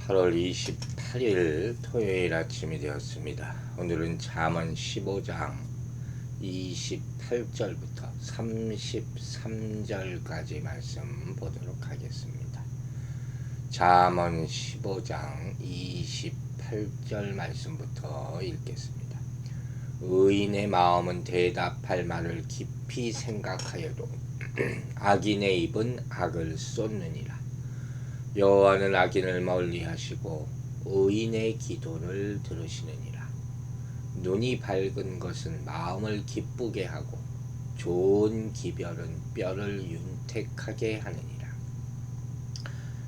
8월 28일 토요일 아침이 되었습니다. 오늘은 잠언 15장 28절부터 33절까지 말씀 보도록 하겠습니다. 잠언 15장 28절 말씀부터 읽겠습니다. 의인의 마음은 대답할 말을 깊이 생각하여도 악인의 입은 악을 쏟느니라. 여호와는 악인을 멀리하시고 의인의 기도를 들으시느니라. 눈이 밝은 것은 마음을 기쁘게 하고 좋은 기별은 뼈를 윤택하게 하느니라.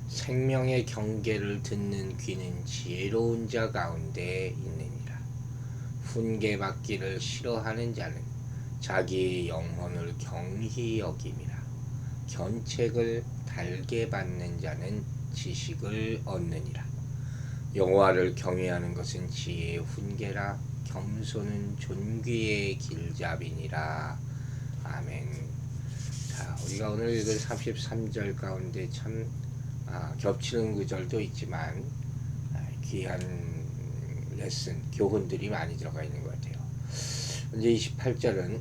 생명의 경계를 듣는 귀는 지혜로운 자 가운데 있느니라. 훈계받기를 싫어하는 자는 자기의 영혼을 경히 여김이라. 견책을 달게 받는 자는 지식을 얻느니라. 여호와를 경외하는 것은 지혜의 훈계라. 겸손은 존귀의 길잡이니라. 아멘. 자, 우리가 오늘 읽은 33절 가운데 참 겹치는 구절도 있지만 귀한 레슨, 교훈들이 많이 들어가 있는 것 같아요. 이제 28절은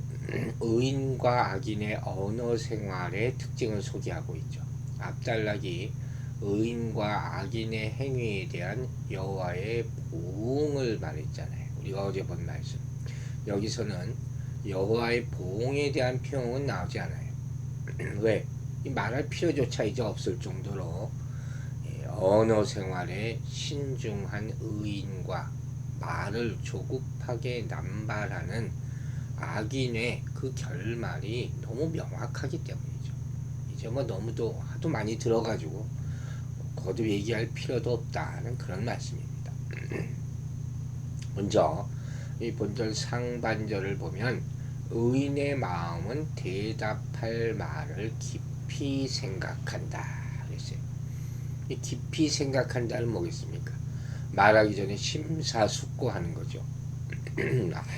의인과 악인의 언어 생활의 특징을 소개하고 있죠. 앞단락이 의인과 악인의 행위에 대한 여호와의 보응을 말했잖아요. 우리가 어제 본 말씀. 여기서는 여호와의 보응에 대한 표현은 나오지 않아요. 왜? 이 말할 필요조차 이제 없을 정도로 언어 생활에 신중한 의인과 말을 조급하게 남발하는 악인의 그 결말이 너무 명확하기 때문이죠. 이제 뭐 너무도 하도 많이 들어가지고 거듭 얘기할 필요도 없다는 그런 말씀입니다. 먼저 이 본절 상반절을 보면 의인의 마음은 대답할 말을 깊이 생각한다 그랬어요. 이 깊이 생각한다는 뭐겠습니까? 말하기 전에 심사숙고하는 거죠.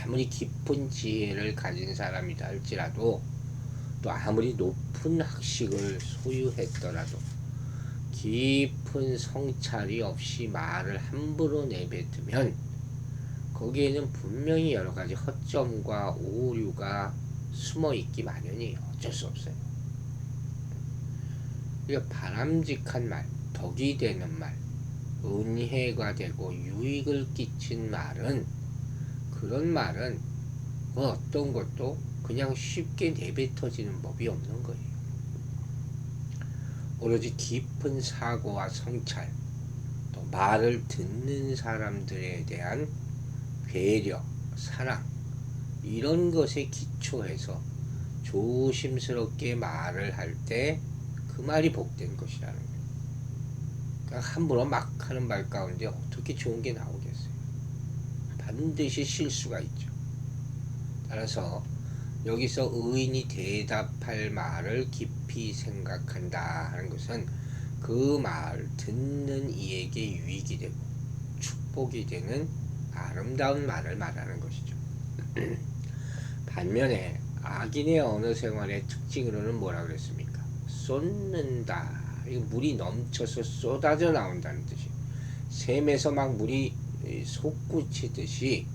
아무리 깊은 지혜를 가진 사람이다 할지라도 또 아무리 높은 학식을 소유했더라도 깊은 성찰이 없이 말을 함부로 내뱉으면 거기에는 분명히 여러 가지 허점과 오류가 숨어 있기 마련이에요. 어쩔 수 없어요. 그러니까 바람직한 말, 덕이 되는 말, 은혜가 되고 유익을 끼친 말은, 그런 말은 그 어떤 것도 그냥 쉽게 내뱉어지는 법이 없는 거예요. 오로지 깊은 사고와 성찰, 또 말을 듣는 사람들에 대한 배려, 사랑, 이런 것에 기초해서 조심스럽게 말을 할 때 그 말이 복된 것이라는 거예요. 그러니까 함부로 막 하는 말 가운데 어떻게 좋은 게 나오겠어요? 반드시 실수가 있죠. 따라서 여기서 의인이 대답할 말을 깊이 생각한다 하는 것은 그 말 듣는 이에게 유익이 되고 축복이 되는 아름다운 말을 말하는 것이죠. 반면에 악인의 언어 생활의 특징으로는 뭐라 그랬습니까? 쏟는다. 물이 넘쳐서 쏟아져 나온다는 뜻이. 샘에서 막 물이 솟구치듯이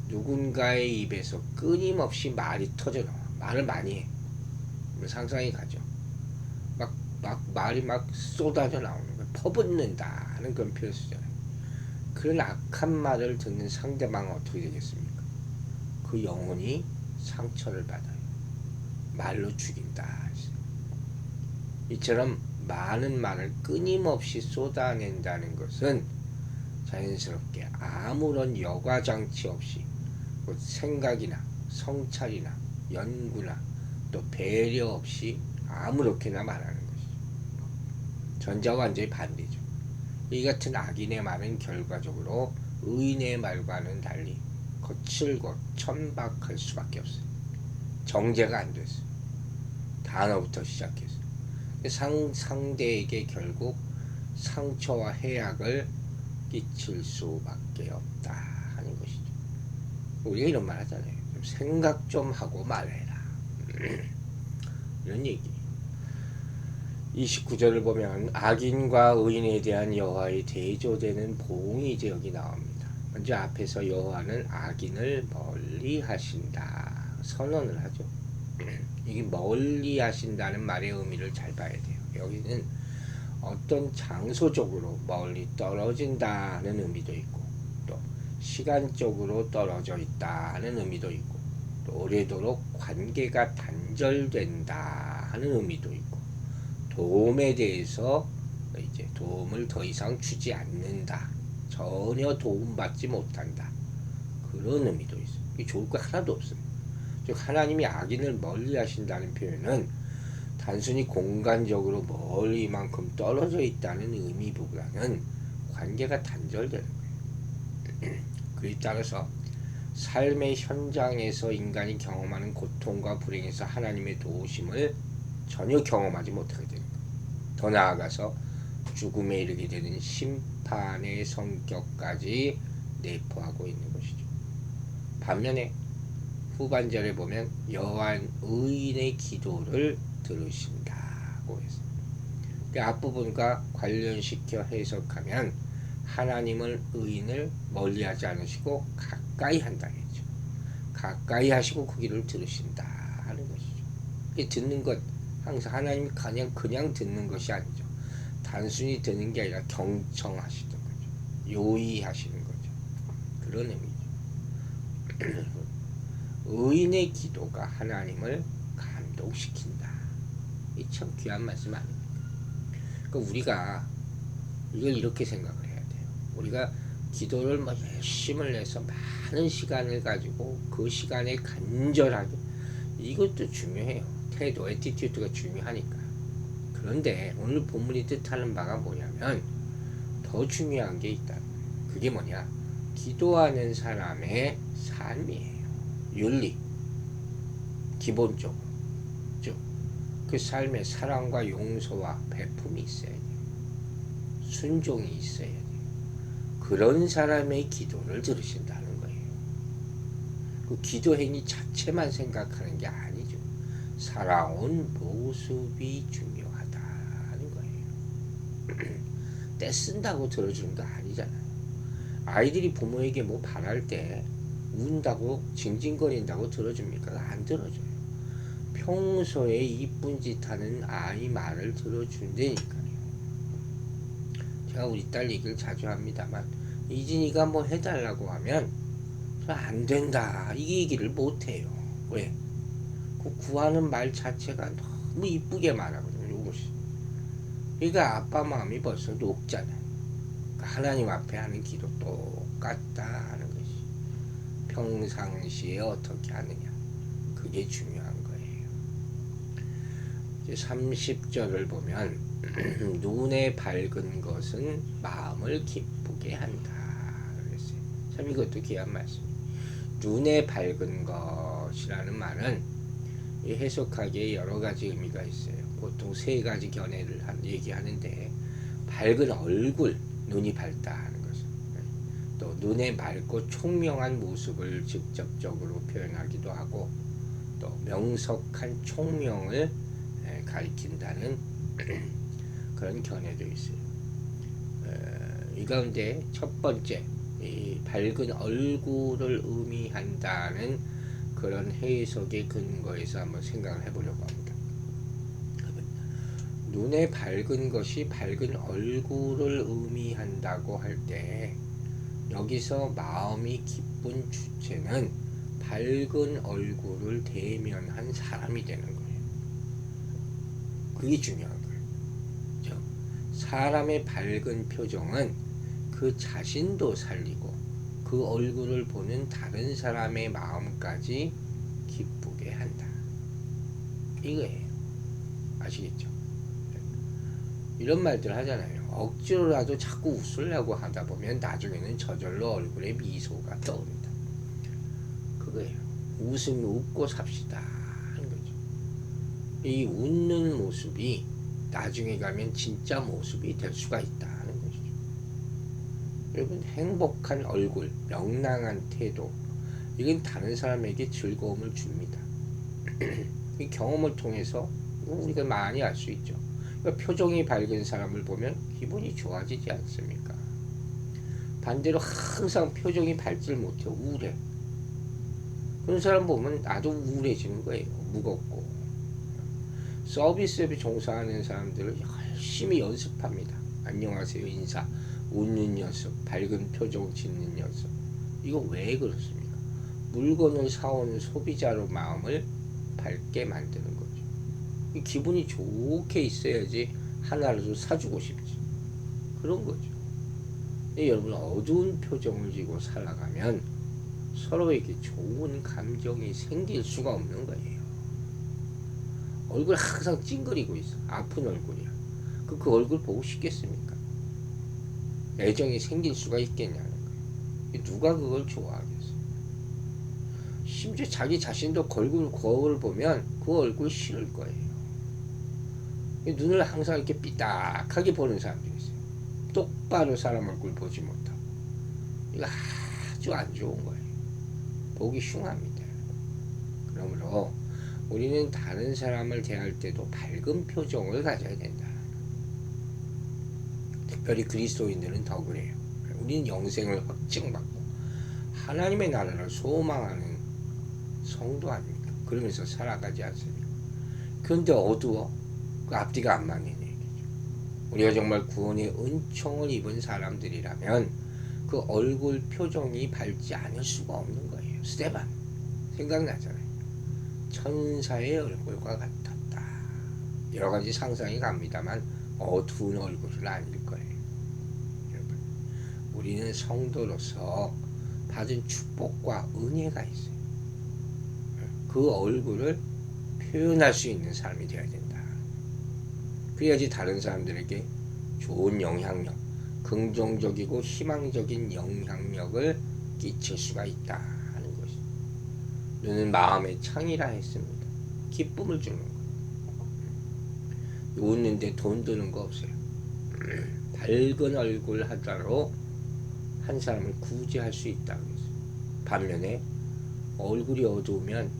누군가의 입에서 끊임없이 말이 터져 나와. 말을 많이 해. 상상이 가죠. 말이 막 쏟아져 나오는 거예요. 퍼붓는다 하는 그런 표현을 쓰잖아요. 그런 악한 말을 듣는 상대방은 어떻게 되겠습니까? 그 영혼이 상처를 받아요. 말로 죽인다. 이처럼 많은 말을 끊임없이 쏟아낸다는 것은 자연스럽게 아무런 여과장치 없이 생각이나 성찰이나 연구나 또 배려 없이 아무렇게나 말하는 것이죠. 전자와 완전히 반대죠. 이 같은 악인의 말은 결과적으로 의인의 말과는 달리 거칠고 천박할 수밖에 없어요. 정제가 안 됐어요. 단어부터 시작해서 상대에게 결국 상처와 해악을 끼칠 수밖에 없다 하는 것이죠. 우리가 이런 말 하잖아요. 생각 좀 하고 말해라. 이런 얘기. 29절을 보면 악인과 의인에 대한 여호와의 대조되는 보응이 이제 여기 나옵니다. 먼저 앞에서 여호와는 악인을 멀리 하신다 선언을 하죠. 이게 멀리 하신다는 말의 의미를 잘 봐야 돼요. 여기는 어떤 장소적으로 멀리 떨어진다는 의미도 있고, 또 시간적으로 떨어져 있다는 의미도 있고, 또 오래도록 관계가 단절된다 하는 의미도 있고, 도움에 대해서 이제 도움을 더 이상 주지 않는다, 전혀 도움받지 못한다, 그런 의미도 있어요. 이게 좋을 거 하나도 없어요. 즉 하나님이 악인을 멀리 하신다는 표현은 단순히 공간적으로 멀리 이만큼 떨어져 있다는 의미보다는 관계가 단절되는 거예요. 그에 따라서 삶의 현장에서 인간이 경험하는 고통과 불행에서 하나님의 도우심을 전혀 경험하지 못하게 되는 거예요. 더 나아가서 죽음에 이르게 되는 심판의 성격까지 내포하고 있는 것이죠. 반면에 후반절에 보면 여호와는 의인의 기도를 들으신다고 했어요. 그 앞부분과 관련시켜 해석하면 하나님은 의인을 멀리하지 않으시고 가까이 한다겠죠. 가까이 하시고 그 길을 들으신다 하는 것이죠. 듣는 것 항상 하나님이 그냥 듣는 것이 아니죠. 단순히 듣는 게 아니라 경청하시는 거죠. 요의하시는 거죠. 그런 의미죠. 의인의 기도가 하나님을 감동시킨다. 이 참 귀한 말씀 아닙니까? 그러니까 우리가 이걸 이렇게 생각을 해야 돼요. 우리가 기도를 뭐 열심을 내서 많은 시간을 가지고 그 시간에 간절하게, 이것도 중요해요. 태도, 애티튜드가 중요하니까. 그런데 오늘 본문이 뜻하는 바가 뭐냐면 더 중요한 게 있다. 그게 뭐냐? 기도하는 사람의 삶이에요. 윤리, 기본적으로 그 삶에 사랑과 용서와 배품이 있어야 돼요. 순종이 있어야 돼요. 그런 사람의 기도를 들으신다는 거예요. 그 기도 행위 자체만 생각하는 게 아니죠. 살아온 모습이 중요하다는 거예요. 떼쓴다고 들어주는 거 아니잖아요. 아이들이 부모에게 뭐 바랄 때 운다고 징징거린다고 들어줍니까? 안 들어줘요. 평소에 이쁜 짓 하는 아이 말을 들어준다니까요. 제가 우리 딸 얘기를 자주 합니다만, 이진이가 뭐 해달라고 하면 안 된다 이 얘기를 못해요. 왜? 그 구하는 말 자체가 너무 이쁘게 말하거든요. 요것이. 그러니까 아빠 마음이 벌써 녹잖아요. 그러니까 하나님 앞에 하는 기도 똑같다 하는 것이. 평상시에 어떻게 하느냐, 그게 중요한 거예요. 이제 30절을 보면 눈에 밝은 것은 마음을 기쁘게 한다 그랬어요. 참 이것도 귀한 말씀이에요. 눈에 밝은 것이라는 말은 해석하기에 여러 가지 의미가 있어요. 보통 세 가지 견해를 얘기하는데, 밝은 얼굴, 눈이 밝다 하는 것은, 또 눈에 밝고 총명한 모습을 직접적으로 표현하기도 하고, 또 명석한 총명을 가리킨다는 그런 견해도 있어요. 이 가운데 첫 번째, 이 밝은 얼굴을 의미한다는 그런 해석의 근거에서 한번 생각을 해보려고 합니다. 눈에 밝은 것이 밝은 얼굴을 의미한다고 할 때, 여기서 마음이 기쁜 주체는 밝은 얼굴을 대면한 사람이 되는 거예요. 그게 중요한 거예요. 사람의 밝은 표정은 그 자신도 살리고 그 얼굴을 보는 다른 사람의 마음까지 기쁘게 한다. 이거예요. 아시겠죠? 이런 말들 하잖아요. 억지로라도 자꾸 웃으려고 하다 보면 나중에는 저절로 얼굴에 미소가 떠오른다. 그거예요. 웃고 삽시다 하는 거죠. 이 웃는 모습이 나중에 가면 진짜 모습이 될 수가 있다는 것이죠. 여러분, 행복한 얼굴, 명랑한 태도, 이건 다른 사람에게 즐거움을 줍니다. 이 경험을 통해서 우리가 많이 알 수 있죠. 그러니까 표정이 밝은 사람을 보면 기분이 좋아지지 않습니까? 반대로 항상 표정이 밝질 못해 우울해. 그런 사람 보면 나도 우울해지는 거예요. 무겁고. 서비스업에 종사하는 사람들은 열심히 연습합니다. 안녕하세요 인사, 웃는 연습, 밝은 표정 짓는 연습. 이거 왜 그렇습니까? 물건을 사오는 소비자로 마음을 밝게 만드는 거죠. 기분이 좋게 있어야지 하나라도 사주고 싶지. 그런 거죠. 여러분 어두운 표정을 지고 살아가면 서로에게 좋은 감정이 생길 수가 없는 거예요. 얼굴 항상 찡그리고 있어. 아픈 얼굴이야. 그 얼굴 보고 싶겠습니까? 애정이 생길 수가 있겠냐는 거예요. 누가 그걸 좋아하겠어요? 심지어 자기 자신도 거울 보면 그 얼굴 싫을 거예요. 눈을 항상 이렇게 삐딱하게 보는 사람들이 있어요. 똑바로 사람 얼굴 보지 못하고. 이거 아주 안 좋은 거예요. 보기 흉합니다. 그러므로 우리는 다른 사람을 대할 때도 밝은 표정을 가져야 된다. 특별히 그리스도인들은 더 그래요. 우리는 영생을 확증받고 하나님의 나라를 소망하는 성도 아닙니까? 그러면서 살아가지 않습니까? 그런데 어두워? 그 앞뒤가 안 맞는 얘기죠. 우리가 정말 구원의 은총을 입은 사람들이라면 그 얼굴 표정이 밝지 않을 수가 없는 거예요. 스데반 생각나잖아요. 천사의 얼굴과 같았다. 여러 가지 상상이 갑니다만 어두운 얼굴은 아닐 거예요. 여러분, 우리는 성도로서 받은 축복과 은혜가 있어요. 그 얼굴을 표현할 수 있는 삶이 되어야 된다. 그래야지 다른 사람들에게 좋은 영향력, 긍정적이고 희망적인 영향력을 끼칠 수가 있다 하는 것이. 눈은 마음의 창이라 했습니다. 기쁨을 주는 것. 웃는데 돈 드는 거 없어요. 밝은 얼굴 하나로 한 사람을 구제할 수 있다고 했어요. 반면에 얼굴이 어두우면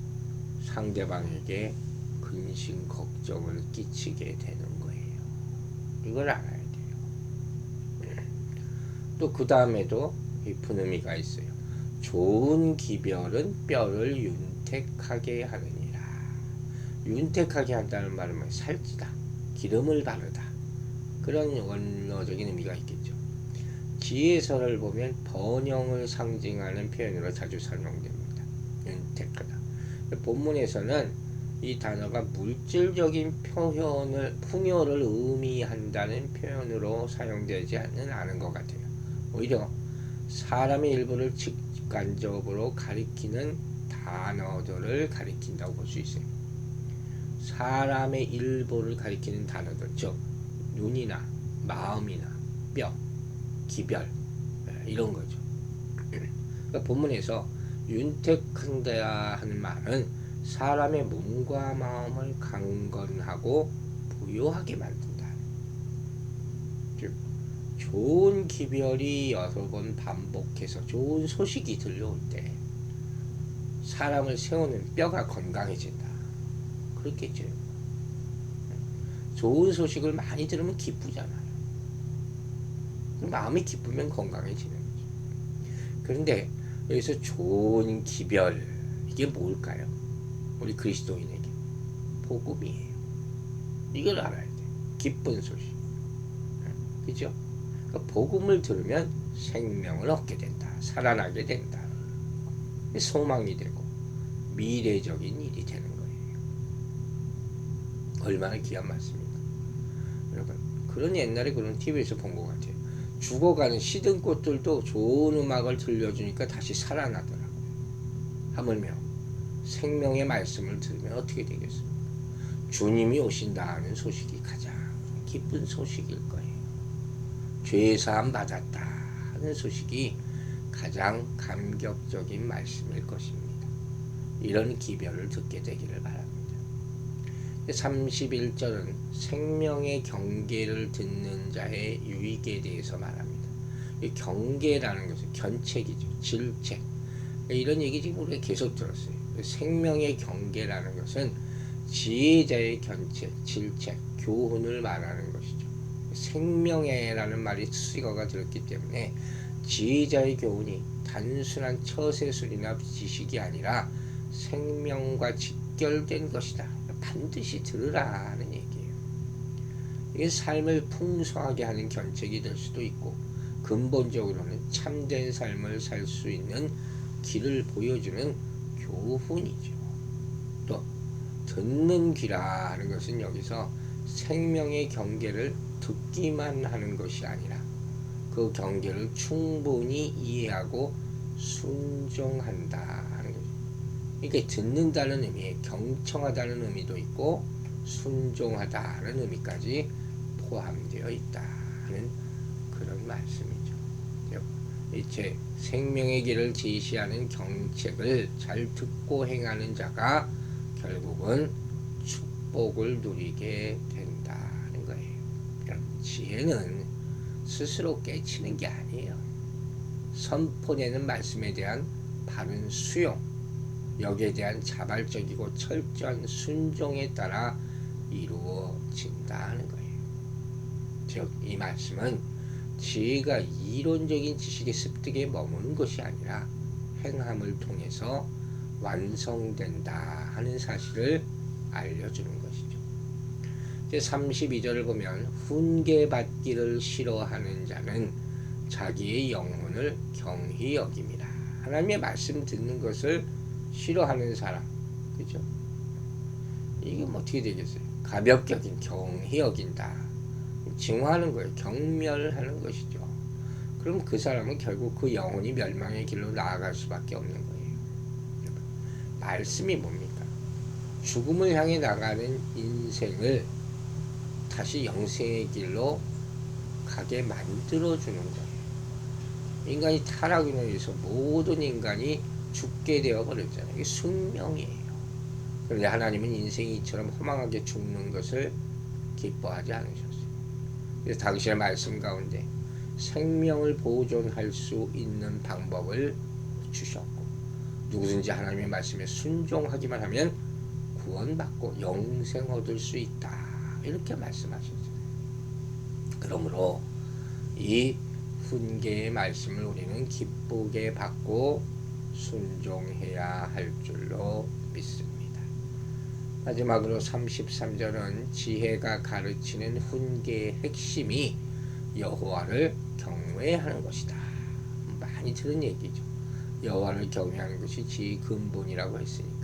상대방에게 근심 걱정을 끼치게 되는 거예요. 이걸 알아야 돼요. 또 그 다음에도 깊은 의미가 있어요. 좋은 기별은 뼈를 윤택하게 하느니라. 윤택하게 한다는 말은 뭐 살찌다, 기름을 바르다, 그런 원어적인 의미가 있겠죠. 지혜서를 보면 번영을 상징하는 표현으로 자주 설명됩니다. 윤택하다. 본문에서는 이 단어가 물질적인 풍요를 의미한다는 표현으로 사용되지 않는 것 같아요. 오히려 사람의 일부를 직관적으로 가리키는 단어들을 가리킨다고 볼 수 있어요. 사람의 일부를 가리키는 단어들, 즉 눈이나 마음이나 뼈, 기별, 이런 거죠. 그러니까 본문에서 윤택한다 하는 말은 사람의 몸과 마음을 강건하고 부유하게 만든다. 즉 좋은 기별이 여러 번 반복해서 좋은 소식이 들려올 때 사람을 세우는 뼈가 건강해진다. 그렇겠죠. 좋은 소식을 많이 들으면 기쁘잖아요. 마음이 기쁘면 건강해지는 거죠. 그런데 여기서 좋은 기별, 이게 뭘까요? 우리 그리스도인에게 복음이에요. 이걸 알아야 돼. 기쁜 소식. 그죠? 그러니까 복음을 들으면 생명을 얻게 된다. 살아나게 된다. 소망이 되고 미래적인 일이 되는 거예요. 얼마나 귀한 말씀입니까? 여러분, 그런 옛날에 그런 TV에서 본 것 같아요. 죽어가는 시든 꽃들도 좋은 음악을 들려주니까 다시 살아나더라고요. 하물며 생명의 말씀을 들으면 어떻게 되겠습니까? 주님이 오신다는 소식이 가장 기쁜 소식일 거예요. 죄사함 받았다 하는 소식이 가장 감격적인 말씀일 것입니다. 이런 기별을 듣게 되기를 바랍니다. 31절은 생명의 경계를 듣는 자의 유익에 대해서 말합니다. 이 경계라는 것은 견책이죠. 질책. 이런 얘기 지금 우리가 계속 들었어요. 생명의 경계라는 것은 지혜자의 견책, 질책, 교훈을 말하는 것이죠. 생명해라는 말이 수식어가 들었기 때문에 지혜자의 교훈이 단순한 처세술이나 지식이 아니라 생명과 직결된 것이다. 반드시 들으라는 얘기예요. 이게 삶을 풍성하게 하는 견책이 될 수도 있고 근본적으로는 참된 삶을 살 수 있는 길을 보여주는 교훈이죠. 또 듣는 귀라 하는 것은 여기서 생명의 경계를 듣기만 하는 것이 아니라 그 경계를 충분히 이해하고 순종한다 하는 거죠. 이게 듣는다는 의미에 경청하다는 의미도 있고 순종하다는 의미까지 포함되어 있다는 그런 말씀이죠. 이제 생명의 길을 제시하는 경책을 잘 듣고 행하는 자가 결국은 축복을 누리게 된다는 거예요. 지혜는 스스로 깨치는 게 아니에요. 선포되는 말씀에 대한 바른 수용, 여기에 대한 자발적이고 철저한 순종에 따라 이루어진다는 거예요. 즉, 이 말씀은 지혜가 이론적인 지식의 습득에 머무는 것이 아니라 행함을 통해서 완성된다 하는 사실을 알려주는 것이죠. 이제 32절을 보면 훈계받기를 싫어하는 자는 자기의 영혼을 경히 여김이라. 하나님의 말씀 듣는 것을 싫어하는 사람, 그죠? 이게 뭐 어떻게 되겠어요? 가볍게 여긴, 경히 여긴다. 증오하는 거예요. 경멸하는 것이죠. 그럼 그 사람은 결국 그 영혼이 멸망의 길로 나아갈 수밖에 없는 거예요. 말씀이 뭡니까? 죽음을 향해 나가는 인생을 다시 영생의 길로 가게 만들어주는 거예요. 인간이 타락으로 인해서 모든 인간이 죽게 되어 버렸잖아요. 이게 숙명이에요. 그런데 하나님은 인생이 이처럼 허망하게 죽는 것을 기뻐하지 않으셨어요. 그래서 당신의 말씀 가운데 생명을 보존할 수 있는 방법을 주셨고, 누구든지 하나님의 말씀에 순종하기만 하면 구원받고 영생 얻을 수 있다, 이렇게 말씀하셨어요. 그러므로 이 훈계의 말씀을 우리는 기쁘게 받고 순종해야 할 줄로 믿습니다. 마지막으로 33절은 지혜가 가르치는 훈계의 핵심이 여호와를 경외하는 것이다. 많이 들은 얘기죠. 여호와를 경외하는 것이 지혜의 근본이라고 했으니까.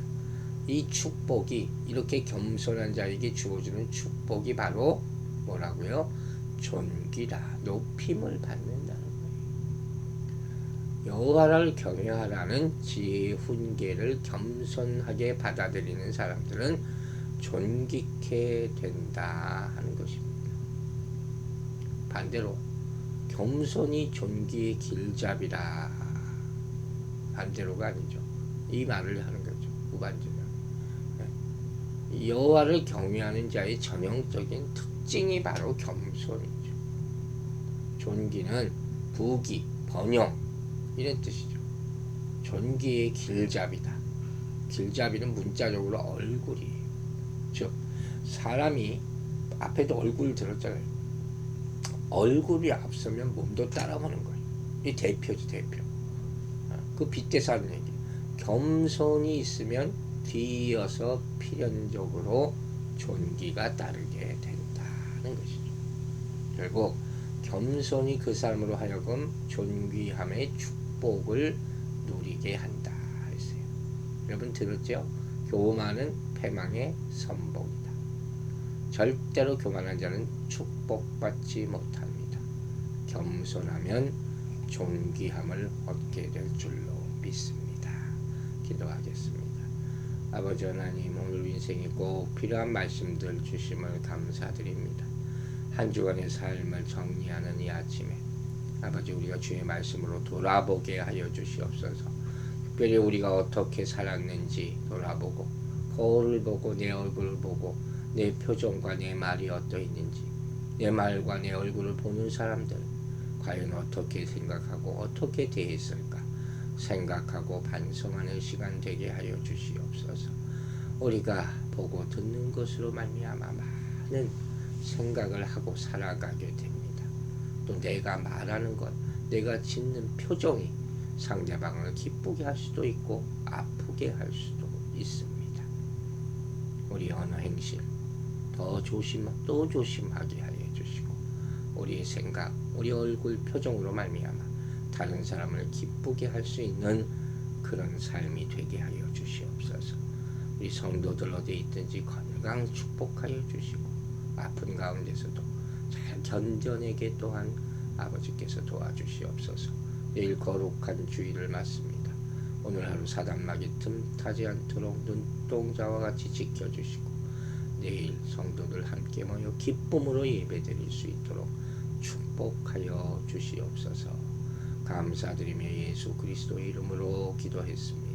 이 축복이, 이렇게 겸손한 자에게 주어지는 축복이 바로 뭐라고요? 존귀다, 높임을 받는다는 거예요. 여호와를 경외하라는 지혜의 훈계를 겸손하게 받아들이는 사람들은 존귀케 된다 하는 것입니다. 반대로 겸손이 존귀의 길잡이라, 반대로가 아니죠. 이 말을 하는 거죠. 후반전은 여호와를 경외하는 자의 전형적인 특징이 바로 겸손이죠. 존귀는 부귀, 번영 이런 뜻이죠. 존귀의 길잡이다. 길잡이는 문자적으로 얼굴이에요. 즉 사람이 앞에도 얼굴 들었잖아요. 얼굴이 앞서면 몸도 따라오는 거예요. 이 대표지, 대표. 그 빗대서 하는 얘기. 겸손이 있으면 뒤이어서 필연적으로 존귀가 따르게 된다는 것이죠. 결국 겸손이 그 사람으로 하여금 존귀함의 축복을 누리게 한다 했어요. 여러분 들었죠? 교만은 패망의 선봉이다. 절대로 교만한 자는 축복받지 못합니다. 겸손하면 존귀함을 얻게 될 줄로 믿습니다. 기도하겠습니다. 아버지 하나님, 오늘 인생에 꼭 필요한 말씀들 주심을 감사드립니다. 한 주간의 삶을 정리하는 이 아침에 아버지, 우리가 주의 말씀으로 돌아보게 하여 주시옵소서. 특별히 우리가 어떻게 살았는지 돌아보고, 거울을 보고 내 얼굴을 보고 내 표정과 내 말이 어떠했는지, 내 말과 내 얼굴을 보는 사람들 과연 어떻게 생각하고 어떻게 대했을까 생각하고 반성하는 시간 되게 하여 주시옵소서. 우리가 보고 듣는 것으로 말미암아 많은 생각을 하고 살아가게 됩니다. 또 내가 말하는 것, 내가 짓는 표정이 상대방을 기쁘게 할 수도 있고 아프게 할 수도 있습니다. 우리 언어 행실 더 또 조심하게 하여 주시고 우리의 생각, 우리 얼굴 표정으로 말미암아 다른 사람을 기쁘게 할 수 있는 그런 삶이 되게 하여 주시옵소서. 우리 성도들 어디 있든지 건강 축복하여 주시고 아픈 가운데서도 잘 견뎌내게 또한 아버지께서 도와주시옵소서. 내일 거룩한 주일을 맞습니다. 오늘 하루 사단마귀 틈타지 않도록 눈동자와 같이 지켜주시고 내일 성도들 함께 모여 기쁨으로 예배드릴 수 있도록 축복하여 주시옵소서. 감사드리며 예수 그리스도의 이름으로 기도했습니다.